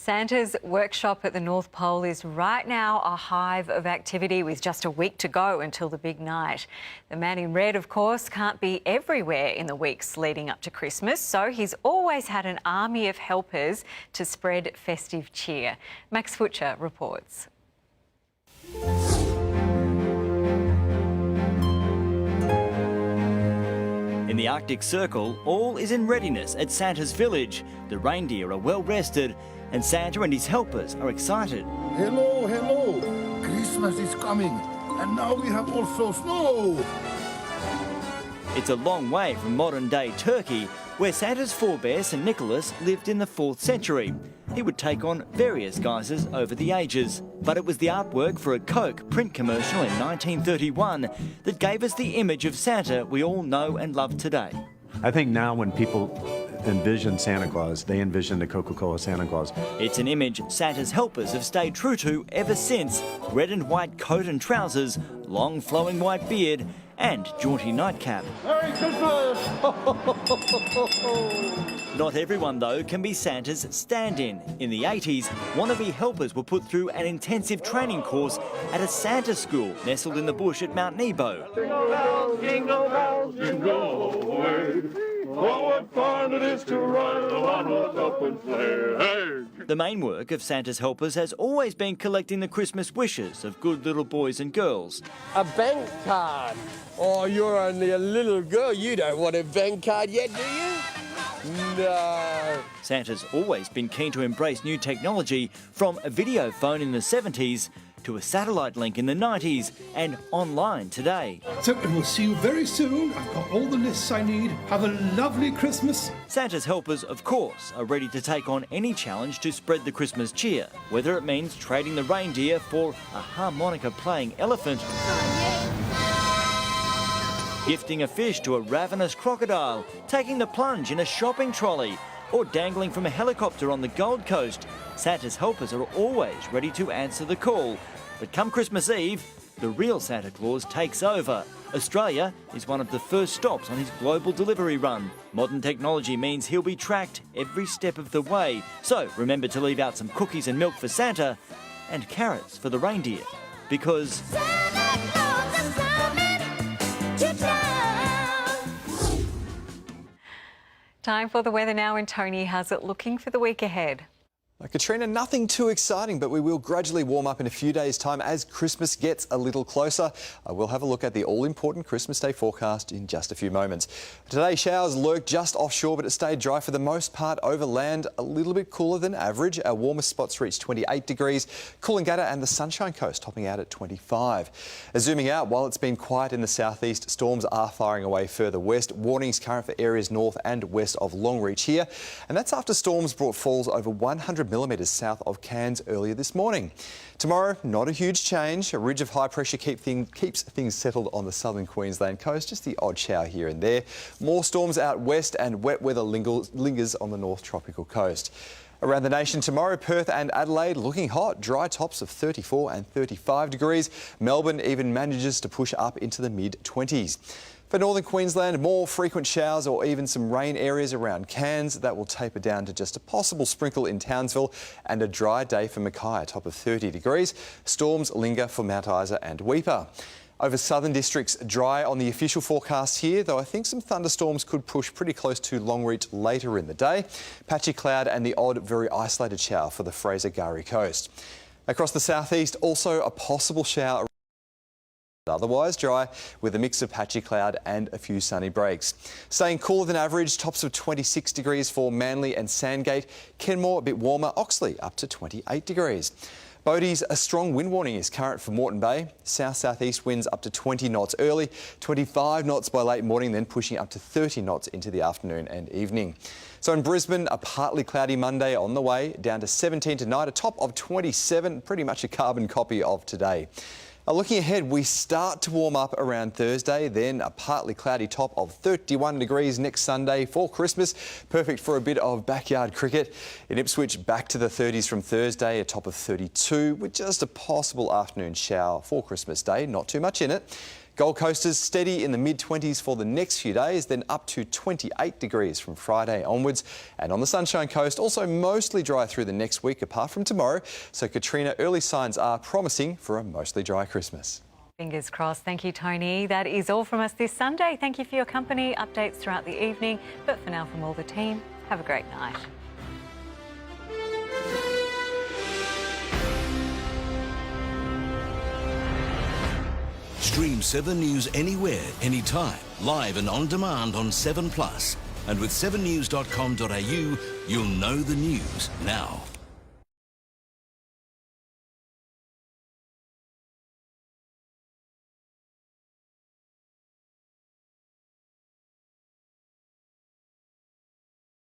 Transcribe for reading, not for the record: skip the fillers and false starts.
Santa's workshop at the North Pole is right now a hive of activity with just a week to go until the big night. The man in red, of course, can't be everywhere in the weeks leading up to Christmas, so he's always had an army of helpers to spread festive cheer. Max Futcher reports. In the Arctic Circle, all is in readiness at Santa's village. The reindeer are well rested and Santa and his helpers are excited. Hello, hello. Christmas is coming and now we have also snow. It's a long way from modern-day Turkey, where Santa's forebear St Nicholas lived in the 4th century. He would take on various guises over the ages. But it was the artwork for a Coke print commercial in 1931 that gave us the image of Santa we all know and love today. I think now when people envision Santa Claus, they envision the Coca-Cola Santa Claus. It's an image Santa's helpers have stayed true to ever since. Red and white coat and trousers, long flowing white beard and jaunty nightcap. Merry Christmas! Not everyone, though, can be Santa's stand-in. In the 80s, wannabe helpers were put through an intensive training course at a Santa school nestled in the bush at Mount Nebo. Jingle bells, jingle all the way. Oh, what fun it is to ride the one-horse open sleigh. Hey! The main work of Santa's helpers has always been collecting the Christmas wishes of good little boys and girls. A bank card. Oh, you're only a little girl. You don't want a bank card yet, do you? No. Santa's always been keen to embrace new technology, from a video phone in the 70s to a satellite link in the 90s and online today. So we'll see you very soon. I've got all the lists I need. Have a lovely Christmas. Santa's helpers, of course, are ready to take on any challenge to spread the Christmas cheer, whether it means trading the reindeer for a harmonica-playing elephant, gifting a fish to a ravenous crocodile, taking the plunge in a shopping trolley, or dangling from a helicopter on the Gold Coast. Santa's helpers are always ready to answer the call. But come Christmas Eve, the real Santa Claus takes over. Australia is one of the first stops on his global delivery run. Modern technology means he'll be tracked every step of the way. So remember to leave out some cookies and milk for Santa and carrots for the reindeer. Because Santa Claus is coming to town. Time for the weather now, and Tony has it looking for the week ahead. Katrina, nothing too exciting, but we will gradually warm up in a few days' time as Christmas gets a little closer. We'll have a look at the all-important Christmas Day forecast in just a few moments. Today, showers lurked just offshore, but it stayed dry for the most part over land, a little bit cooler than average. Our warmest spots reached 28 degrees, Coolangatta and the Sunshine Coast topping out at 25. Zooming out, while it's been quiet in the southeast, storms are firing away further west. Warnings current for areas north and west of Longreach here, and that's after storms brought falls over 100 millimetres south of Cairns earlier this morning. Tomorrow, not a huge change. A ridge of high pressure keeps things settled on the southern Queensland coast, just the odd shower here and there. More storms out west and wet weather lingers on the north tropical coast. Around the nation tomorrow, Perth and Adelaide looking hot, dry tops of 34 and 35 degrees. Melbourne even manages to push up into the mid-20s. For northern Queensland, more frequent showers or even some rain areas around Cairns. That will taper down to just a possible sprinkle in Townsville, and a dry day for Mackay, a top of 30 degrees. Storms linger for Mount Isa and Weipa. Over southern districts, dry on the official forecast here, though I think some thunderstorms could push pretty close to Longreach later in the day. Patchy cloud and the odd, very isolated shower for the Fraser-Gowrie coast. Across the southeast, also a possible shower. Otherwise dry with a mix of patchy cloud and a few sunny breaks. Staying cooler than average, tops of 26 degrees for Manly and Sandgate. Kenmore a bit warmer, Oxley up to 28 degrees. Boaties, a strong wind warning is current for Moreton Bay. South-southeast winds up to 20 knots early, 25 knots by late morning, then pushing up to 30 knots into the afternoon and evening. So in Brisbane, a partly cloudy Monday on the way, down to 17 tonight, a top of 27, pretty much a carbon copy of today. Looking ahead, we start to warm up around Thursday, then a partly cloudy top of 31 degrees next Sunday for Christmas. Perfect for a bit of backyard cricket. In Ipswich, back to the 30s from Thursday, a top of 32 with just a possible afternoon shower for Christmas Day. Not too much in it. Gold Coasters steady in the mid-20s for the next few days, then up to 28 degrees from Friday onwards. And on the Sunshine Coast, also mostly dry through the next week, apart from tomorrow. So Katrina, early signs are promising for a mostly dry Christmas. Fingers crossed. Thank you, Tony. That is all from us this Sunday. Thank you for your company. Updates throughout the evening. But for now, from all the team, have a great night. Stream 7 News anywhere, anytime, live and on demand on 7 Plus. And with 7news.com.au, you'll know the news now.